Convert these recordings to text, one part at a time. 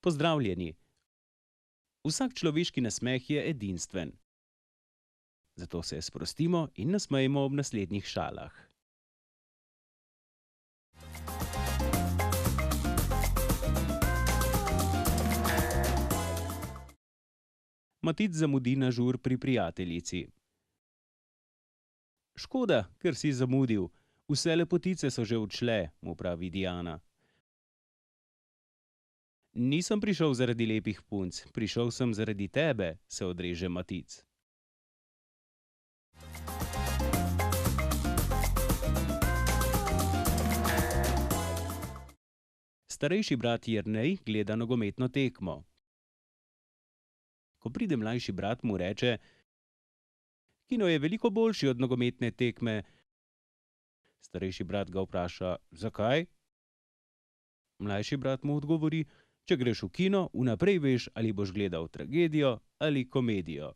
Pozdravljeni! Vsak človeški nasmeh je edinstven. Zato se sprostimo in nasmejmo ob naslednjih šalah. Matic zamudi na žur pri prijateljici. Škoda, ker si zamudil. Vse lepotice so že odšle, mu pravi Diana. Nisem prišel zaradi lepih punc, prišel sem zaradi tebe, se odreže Matic. Starejši brat Jernej gleda nogometno tekmo. Ko pride mlajši brat, mu reče: Kino je veliko boljši od nogometne tekme. Starejši brat ga vpraša: Zakaj? Mlajši brat mu odgovori: Če greš v kino, vnaprej veš, ali boš gledal tragedijo ali komedijo.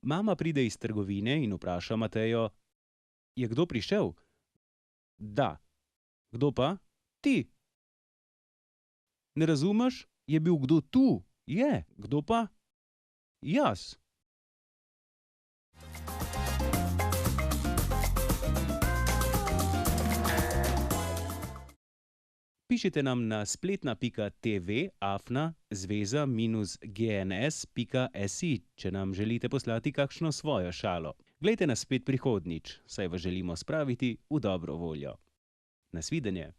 Mama pride iz trgovine in vpraša Matejo: Je kdo prišel? Da. Kdo pa? Ti. Ne razumeš? Je bil kdo tu? Je. Kdo pa? Jaz. Pišite nam na spletna.tv@zveza-gns.si, če nam želite poslati kakšno svojo šalo. Glejte nas spet prihodnjič, saj vas želimo spraviti v dobro voljo. Nasvidenje.